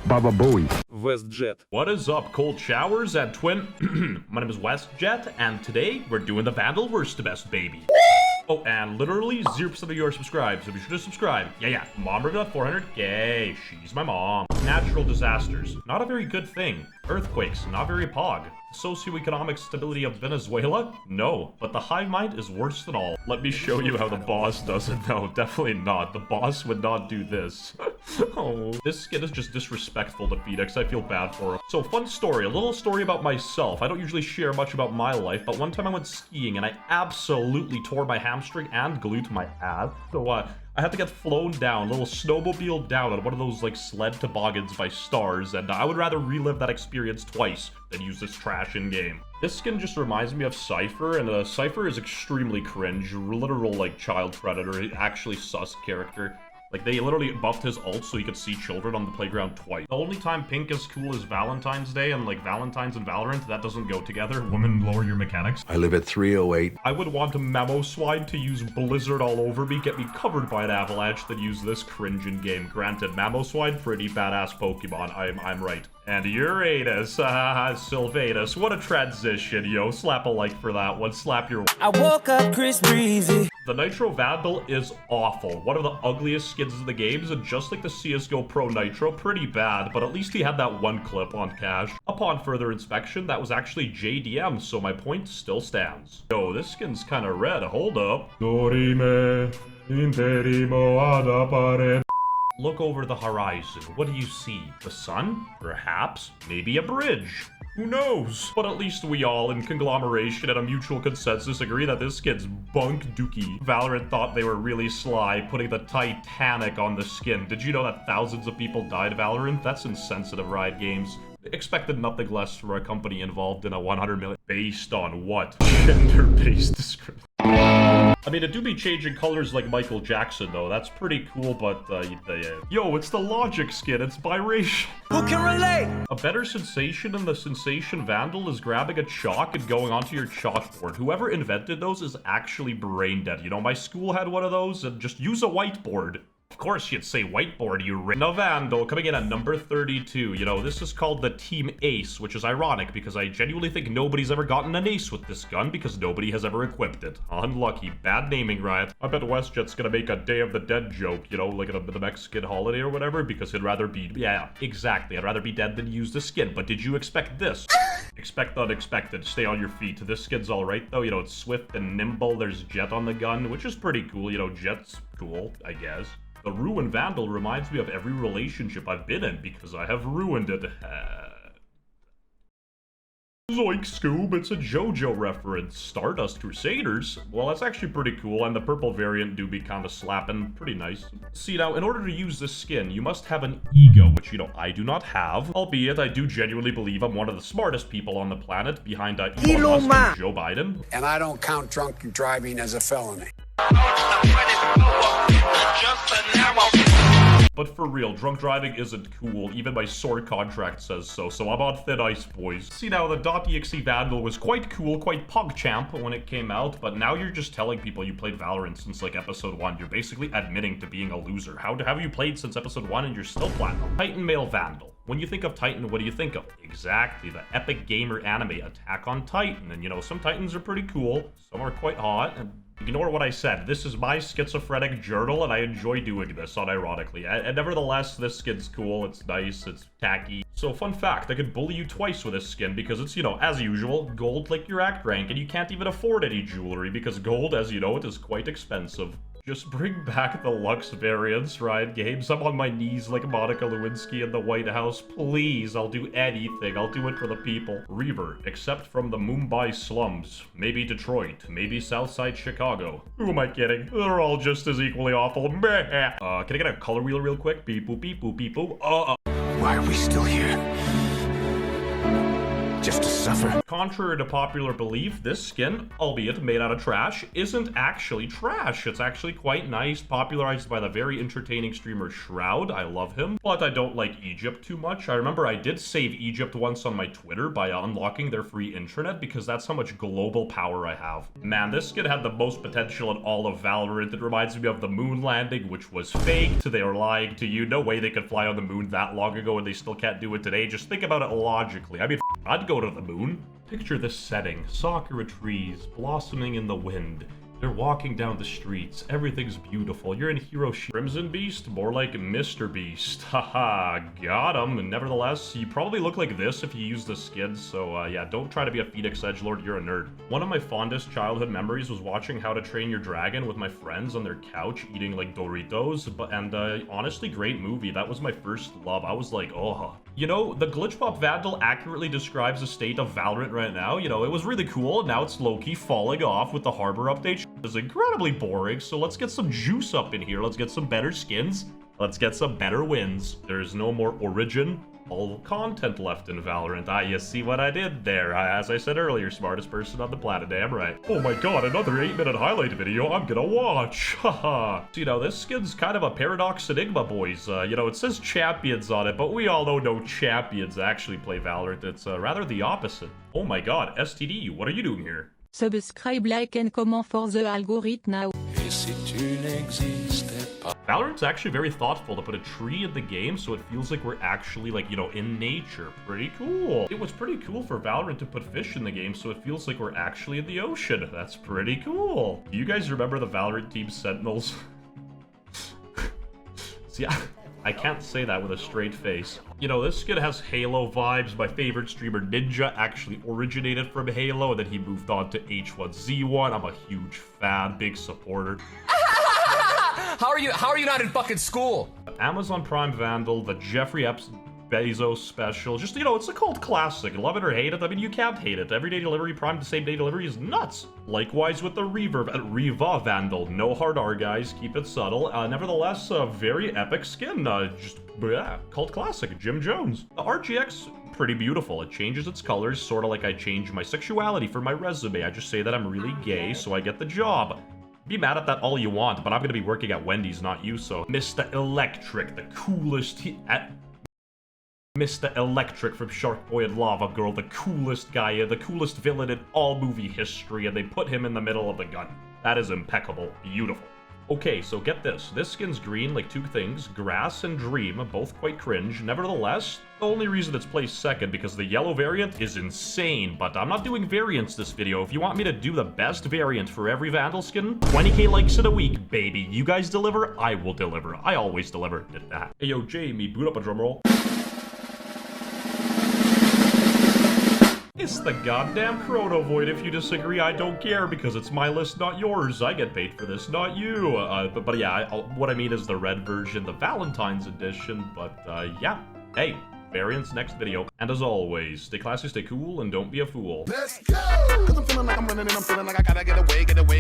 Baba Booey. WestJett. What is up, cold showers and twin? My name is WestJett, and today we're doing the Vandal Worst to Best, baby. Oh, and literally 0% of you are subscribed, so be sure to subscribe. Yeah. Mom ripped up 400K. She's my mom. Natural disasters. Not a very good thing. Earthquakes. Not very pog. Socioeconomic stability of Venezuela? No, but the hive mind is worse than all. Let me show you how the boss does it. No, definitely not. The boss would not do this. Oh, this skin is just disrespectful to Phoenix. I feel bad for him. So, fun story. A little story about myself. I don't usually share much about my life, but one time I went skiing and I absolutely tore my hamstring and glued my ass. So, I had to get flown down, a little snowmobile down on one of those, like, sled toboggans by stars, and I would rather relive that experience twice than use this trash in-game. This skin just reminds me of Cypher, and Cypher is extremely cringe, literal, like, child predator, actually sus character. Like, they literally buffed his ult so he could see children on the playground twice. The only time pink is cool is Valentine's Day, and, like, Valentine's and Valorant, that doesn't go together. Women, lower your mechanics. I live at 308. I would want a memo swine to use Blizzard all over me, get me covered by an avalanche, than use this cringe in-game. Granted, Mamoswine, pretty badass Pokemon, I'm right. And Uranus, Sylvanus, what a transition, yo. Slap a like for that one, slap your— I woke up Chris Breezy. The Nitro Vandal is awful. One of the ugliest skins in the games, and just like the CSGO Pro Nitro, pretty bad, but at least he had that one clip on cache. Upon further inspection, that was actually JDM, so my point still stands. Yo, this skin's kinda red, hold up. Dorime, interimo ad appare. Look over the horizon. What do you see? The sun? Perhaps? Maybe a bridge? Who knows? But at least we all, in conglomeration and a mutual consensus, agree that this skin's bunk dookie. Valorant thought they were really sly, putting the Titanic on the skin. Did you know that thousands of people died Valorant? That's insensitive, Riot Games. Expected nothing less from a company involved in a 100 million— Based on what? Gender-based discrimination. I mean, it do be changing colors like Michael Jackson, though. That's pretty cool, but, Yo, it's the Logic skin. It's biracial. Who can relate? A better sensation than the Sensation Vandal is grabbing a chalk and going onto your chalkboard. Whoever invented those is actually brain dead. You know, my school had one of those, and just use a whiteboard. Of course you'd say whiteboard, you a Vandal, coming in at number 32. You know, this is called the Team Ace, which is ironic because I genuinely think nobody's ever gotten an ace with this gun because nobody has ever equipped it. Unlucky. Bad naming, Riot. I bet WestJett's gonna make a Day of the Dead joke, you know, like the Mexican holiday or whatever, because he'd rather be— Yeah, exactly. I'd rather be dead than use the skin. But did you expect this? Expect the unexpected. Stay on your feet. This skin's alright, though. You know, it's swift and nimble. There's Jett on the gun, which is pretty cool. You know, Jett's cool, I guess. The Ruin Vandal reminds me of every relationship I've been in because I have ruined it. Zoink Scoob, it's a JoJo reference. Stardust Crusaders? Well, that's actually pretty cool, and the purple variant do be kinda slapping. Pretty nice. See, now, in order to use this skin, you must have an ego, which, you know, I do not have. Albeit, I do genuinely believe I'm one of the smartest people on the planet, behind Elon Musk and Joe Biden. And I don't count drunk driving as a felony. But for real, drunk driving isn't cool. Even my sword contract says so, so I'm on thin ice, boys. See, now, the .exe Vandal was quite cool, quite PogChamp when it came out, but now you're just telling people you played Valorant since, like, episode 1. You're basically admitting to being a loser. How have you played since episode 1 and you're still platinum? Titan Male Vandal. When you think of Titan, what do you think of? Exactly, the epic gamer anime Attack on Titan. And, you know, some Titans are pretty cool, some are quite hot, and ignore what I said. This is my schizophrenic journal, and I enjoy doing this, unironically. And nevertheless, this skin's cool, it's nice, it's tacky. So, fun fact, I could bully you twice with this skin because it's, you know, as usual, gold like your act rank, and you can't even afford any jewelry because gold, as you know, it is quite expensive. Just bring back the Lux variants, Riot Games. I'm on my knees like Monica Lewinsky in the White House. Please, I'll do anything. I'll do it for the people. Reaver, except from the Mumbai slums. Maybe Detroit. Maybe Southside Chicago. Who am I kidding? They're all just as equally awful. Meh. Can I get a color wheel real quick? Beep boop, beep boop, beep boop. Why are we still here? just to suffer. Contrary to popular belief, this skin, albeit made out of trash, isn't actually trash. It's actually quite nice, popularized by the very entertaining streamer Shroud. I love him, but I don't like Egypt too much. I remember I did save Egypt once on my Twitter by unlocking their free intranet because that's how much global power I have. Man, this skin had the most potential in all of Valorant. It reminds me of the moon landing, which was faked. They were lying to you. No way they could fly on the moon that long ago and they still can't do it today. Just think about it logically. I mean, I'd go to the moon. Picture this setting. Sakura trees blossoming in the wind. They're walking down the streets. Everything's beautiful. You're in Hiroshima. Crimson Beast? More like Mr. Beast. Haha, got him. And nevertheless, you probably look like this if you use the skin. So yeah, don't try to be a Phoenix Edgelord. You're a nerd. One of my fondest childhood memories was watching How to Train Your Dragon with my friends on their couch eating like Doritos. And honestly, great movie. That was my first love. I was like, oh. You know, the Glitch Pop Vandal accurately describes the state of Valorant right now. You know, it was really cool. Now it's low-key falling off with the Harbor update. It's incredibly boring, so let's get some juice up in here. Let's get some better skins. Let's get some better wins. There's no more origin. All content left in Valorant. Ah, you see what I did there. As I said earlier, smartest person on the planet, damn right. Oh my god, another 8-minute highlight video I'm gonna watch. Haha. So, you know, this skin's kind of a paradox enigma, boys. You know, it says champions on it, but we all know no champions actually play Valorant. It's rather the opposite. Oh my god, STD, what are you doing here? Subscribe, like and comment for the algorithm now. Valorant's actually very thoughtful to put a tree in the game so it feels like we're actually, like, you know, in nature. Pretty cool. It was pretty cool for Valorant to put fish in the game so it feels like we're actually in the ocean. That's pretty cool. Do you guys remember the Valorant team Sentinels? See, I can't say that with a straight face. You know, this skin has Halo vibes. My favorite streamer, Ninja, actually originated from Halo, and then he moved on to H1Z1. I'm a huge fan, big supporter. How are you not in fucking school? Amazon Prime Vandal, the Jeffrey Bezos special. Just, you know, it's a cult classic. Love it or hate it. I mean, you can't hate it. Everyday delivery, Prime to same day delivery is nuts. Likewise with the Riva Vandal. No hard R, guys. Keep it subtle. Nevertheless, a very epic skin. Cult classic. Jim Jones. The RGX, pretty beautiful. It changes its colors, sort of like I change my sexuality for my resume. I just say that I'm really gay, so I get the job. Be mad at that all you want, but I'm gonna be working at Wendy's, not you, so. Mr. Electric, the coolest Mr. Electric from Shark Boy and Lava Girl, the coolest guy, the coolest villain in all movie history, and they put him in the middle of the gun. That is impeccable. Beautiful. Okay, so get this. This skin's green like two things, Grass and Dream, both quite cringe. Nevertheless, the only reason it's placed second because the yellow variant is insane, but I'm not doing variants this video. If you want me to do the best variant for every Vandal skin, 20k likes in a week, baby. You guys deliver, I will deliver. I always deliver. Did that. Hey, yo, Jamie, boot up a drum roll. It's the goddamn Chrono Void. If you disagree, I don't care because it's my list, not yours. I get paid for this, not you. But yeah, what I mean is the red version, the Valentine's edition. But yeah, hey, variants next video. And as always, stay classy, stay cool, and don't be a fool. Let's go! 'Cause I'm feeling like I'm running and I'm feeling like I gotta get away,